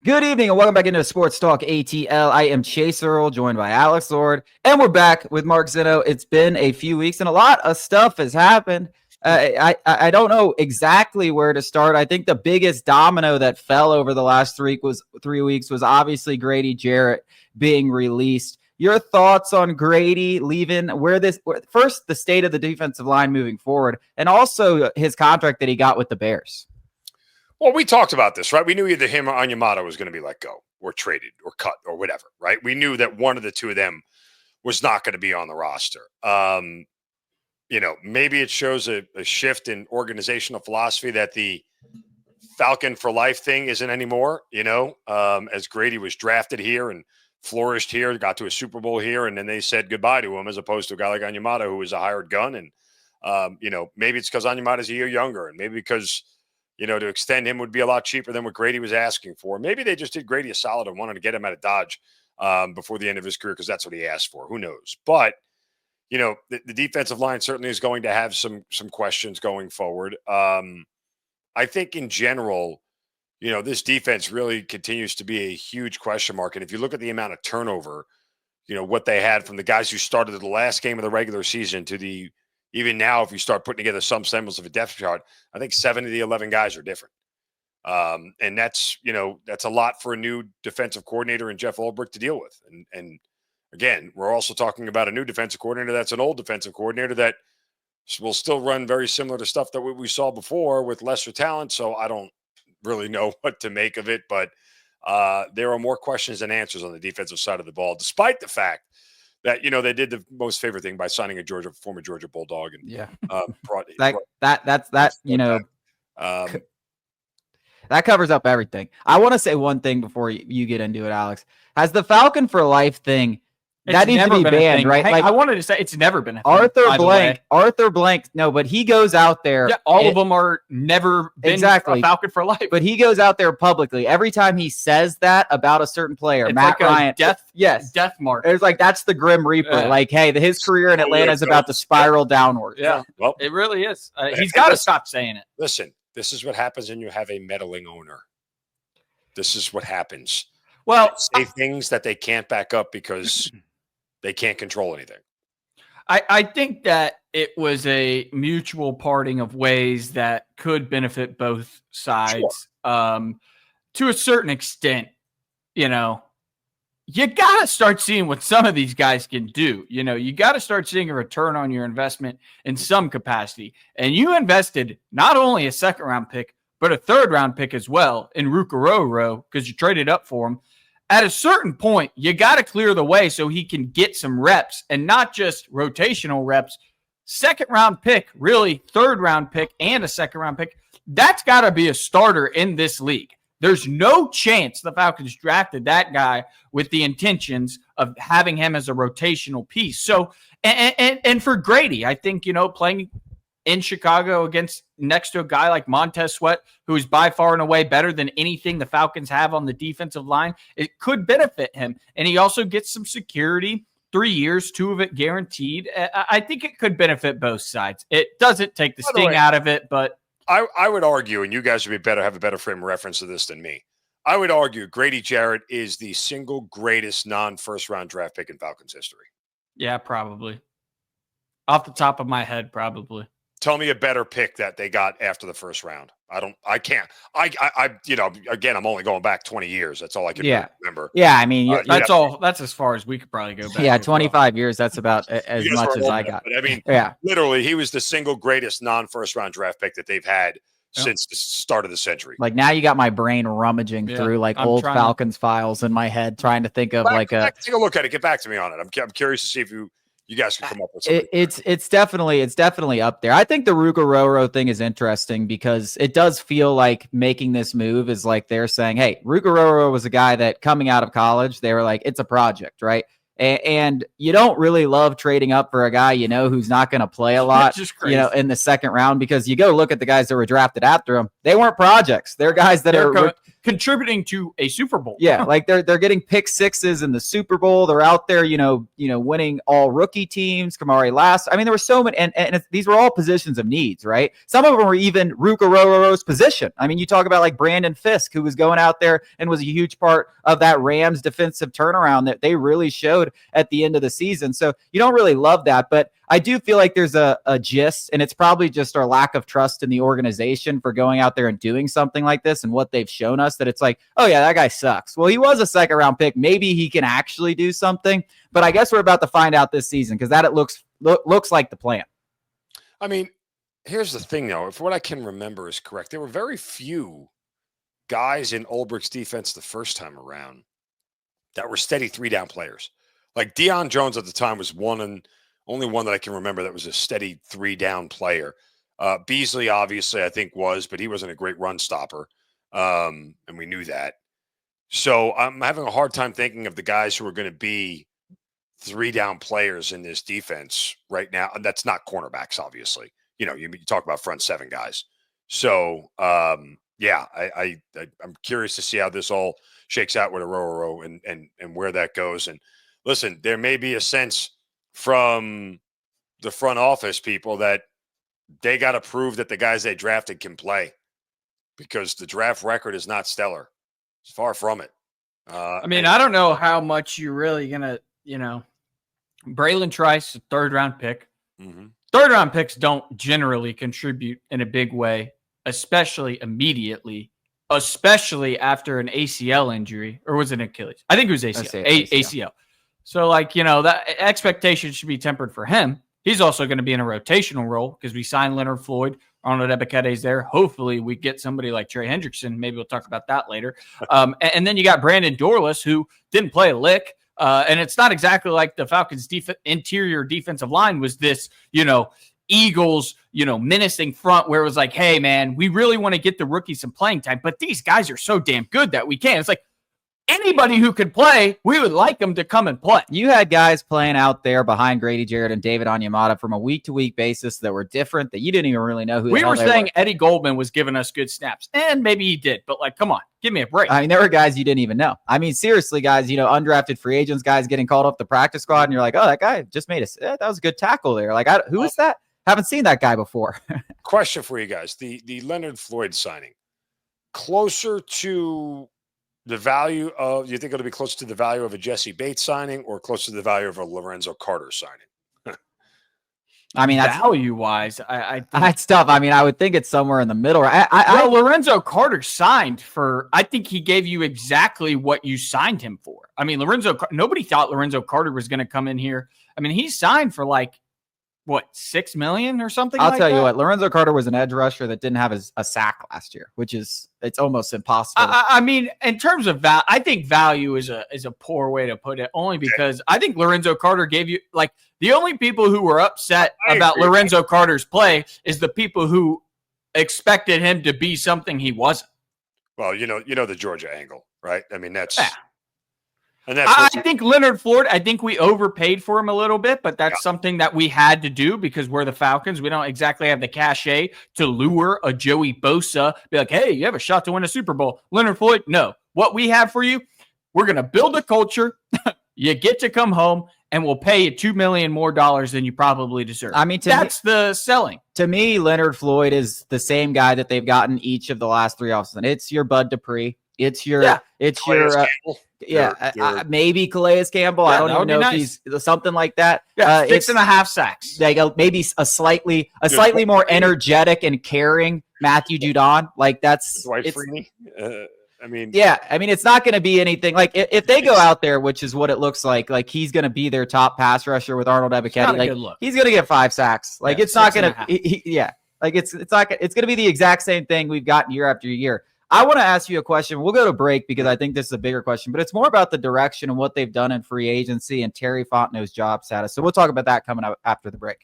Good evening and welcome back into Sports Talk ATL. I am Chase Earl, joined by Alex Lord, and we're back with Mark Zinno. It's been a few weeks and a lot of stuff has happened. I don't know exactly where to start. I think the biggest domino that fell over the last 3 weeks was obviously Grady Jarrett being released. Your thoughts on Grady leaving, first the state of the defensive line moving forward, and also his contract that he got with the Bears. Well, we talked about this, right? We knew either him or Onyemata was going to be let go or traded or cut or whatever, right? We knew that one of the two of them was not going to be on the roster. Maybe it shows a shift in organizational philosophy that the Falcon for life thing isn't anymore, as Grady was drafted here and flourished here, got to a Super Bowl here, and then they said goodbye to him as opposed to a guy like Onyemata who was a hired gun. And, maybe it's because Onyemata's a year younger and maybe because – to extend him would be a lot cheaper than what Grady was asking for. Maybe they just did Grady a solid and wanted to get him out of Dodge before the end of his career because that's what he asked for. Who knows? But, the defensive line certainly is going to have some questions going forward. I think in general, this defense really continues to be a huge question mark. And if you look at the amount of turnover, what they had from the guys who started at the last game of the regular season to the even now, if you start putting together some semblance of a depth chart, I think 7 of the 11 guys are different. And that's a lot for a new defensive coordinator and Jeff Ulbrich to deal with. And again, we're also talking about a new defensive coordinator that's an old defensive coordinator that will still run very similar to stuff that we saw before with lesser talent. So I don't really know what to make of it, but there are more questions than answers on the defensive side of the ball, despite the fact that they did the most favorite thing by signing a former Georgia Bulldog, and that covers up everything. I want to say one thing before you get into it, Alex. Has the Falcon for life thing that needs to be banned, right? Hey, I wanted to say it's never been a thing. Arthur Blank. No, but he goes out there. Yeah, all of them are never been exactly a Falcon for life. But he goes out there publicly every time he says that about a certain player. It's Matt like Ryan, death mark. It's like that's the Grim Reaper. Yeah. Like, hey, his career in Atlanta is about to spiral downward. Yeah, well, it really is. He's got to stop saying it. Listen, this is what happens when you have a meddling owner. This is what happens. Well, they say things that they can't back up because they can't control anything. I think that it was a mutual parting of ways that could benefit both sides. Sure. To a certain extent, you got to start seeing what some of these guys can do. You got to start seeing a return on your investment in some capacity. And you invested not only a second-round pick, but a third-round pick as well in Rukaroro because you traded up for him. At a certain point, you got to clear the way so he can get some reps and not just rotational reps. Second-round pick, really third-round pick and a second-round pick, that's got to be a starter in this league. There's no chance the Falcons drafted that guy with the intentions of having him as a rotational piece. So, and for Grady, I think, playing in Chicago next to a guy like Montez Sweat, who is by far and away better than anything the Falcons have on the defensive line, it could benefit him. And he also gets some security, 3 years, 2 of it guaranteed. I think it could benefit both sides. It doesn't take the sting out of it, but I would argue, and you guys would have a better frame of reference to this than me. I would argue Grady Jarrett is the single greatest non-first round draft pick in Falcons history. Yeah, probably. Off the top of my head, probably. Tell me a better pick that they got after the first round. I can't. Again, I'm only going back 20 years. That's all I can remember. Yeah, I mean, that's as far as we could probably go back. Yeah, 25 years. That's about as much as I got. But I mean, yeah, literally, he was the single greatest non-first round draft pick that they've had since the start of the century. Like now you got my brain rummaging through old Falcons files in my head, trying to think of take a look at it. Get back to me on it. I'm curious to see if you guys can come up with something. It's definitely up there. I think the Rukaroro thing is interesting because it does feel like making this move is like they're saying, hey, Rukaroro was a guy that coming out of college, they were like, it's a project, right? And you don't really love trading up for a guy, who's not going to play a lot, in the second round, because you go look at the guys that were drafted after him. They weren't projects. They're guys that contributing to a Super Bowl. Yeah, like they're getting pick sixes in the Super Bowl. They're out there, winning all rookie teams. Kamari last. I mean, there were so many, and these were all positions of needs, right? Some of them were even Rukaroro's position. I mean, you talk about like Brandon Fisk, who was going out there and was a huge part of that Rams defensive turnaround that they really showed at the end of the season. So you don't really love that, but I do feel like there's a gist, and it's probably just our lack of trust in the organization for going out there and doing something like this and what they've shown us, that it's like, oh yeah, that guy sucks. Well, he was a second round pick. Maybe he can actually do something, but I guess we're about to find out this season, because it looks like the plan. I mean, here's the thing though. If what I can remember is correct, there were very few guys in Ulbricht's defense the first time around that were steady 3-down players. Like Deion Jones at the time was only one that I can remember that was a steady 3-down player. Beasley, obviously, I think was, but he wasn't a great run stopper. And we knew that. So I'm having a hard time thinking of the guys who are going to be 3-down players in this defense right now. And that's not cornerbacks, obviously. You talk about front 7 guys. So, yeah, I'm curious to see how this all shakes out with Aroro and where that goes. And listen, there may be a sense from the front office people that they got to prove that the guys they drafted can play, because the draft record is not stellar. It's far from it. I don't know how much you're really going to, Braylon Trice, a 3rd-round pick. Mm-hmm. 3rd-round picks don't generally contribute in a big way, especially immediately, especially after an ACL injury, or was it Achilles? I think it was ACL. ACL. So, that expectation should be tempered for him. He's also going to be in a rotational role because we signed Leonard Floyd. Arnold Ebikete's there. Hopefully, we get somebody like Trey Hendrickson. Maybe we'll talk about that later. And then you got Brandon Dorless, who didn't play a lick. And it's not exactly like the Falcons' interior defensive line was this, Eagles, menacing front where it was like, hey, man, we really want to get the rookies some playing time, but these guys are so damn good that we can. It's like, anybody who could play, we would like them to come and play. You had guys playing out there behind Grady Jarrett and David Onyemata from a week-to-week basis that were different, that you didn't even really know who we were saying. Eddie Goldman was giving us good snaps, and maybe he did, but come on, give me a break. I mean, there were guys you didn't even know. I mean, seriously, guys, undrafted free agents, guys getting called up the practice squad, and you're like, oh, that guy just made that was a good tackle there. Like, who is that? Haven't seen that guy before. Question for you guys: the Leonard Floyd signing, closer to the value of, do you think it'll be closer to the value of a Jesse Bates signing or closer to the value of a Lorenzo Carter signing? I mean, value-wise, I think that's tough. I mean, I would think it's somewhere in the middle. Lorenzo Carter signed for, I think he gave you exactly what you signed him for. I mean, nobody thought Lorenzo Carter was going to come in here. I mean, he signed for $6 million or something? I'll tell you what, Lorenzo Carter was an edge rusher that didn't have a sack last year, which it's almost impossible. I mean, in terms of value, I think value is a poor way to put it, only because I think Lorenzo Carter gave you, the only people who were upset about Lorenzo Carter's play is the people who expected him to be something he wasn't. Well, the Georgia angle, right? I mean, that's... Yeah. And I think Leonard Floyd, I think we overpaid for him a little bit, but that's something that we had to do because we're the Falcons. We don't exactly have the cachet to lure a Joey Bosa, be like, hey, you have a shot to win a Super Bowl. Leonard Floyd, no. What we have for you, we're going to build a culture. You get to come home, and we'll pay you $2 million more than you probably deserve. I mean, that's the selling. To me, Leonard Floyd is the same guy that they've gotten each of the last 3 offseasons. It's your Bud Dupree. It's your maybe Calais Campbell. I don't even know if he's something like that. 6.5 sacks. Maybe a slightly more energetic and caring Matthew Judon. That's Freeney. It's not going to be anything like if they go out there, which is what it looks like he's going to be their top pass rusher with Arnold Ebiketie. He's going to get 5 sacks. It's not going to. It's going to be the exact same thing we've gotten year after year. I want to ask you a question. We'll go to break because I think this is a bigger question, but it's more about the direction and what they've done in free agency and Terry Fontenot's job status. So we'll talk about that coming up after the break.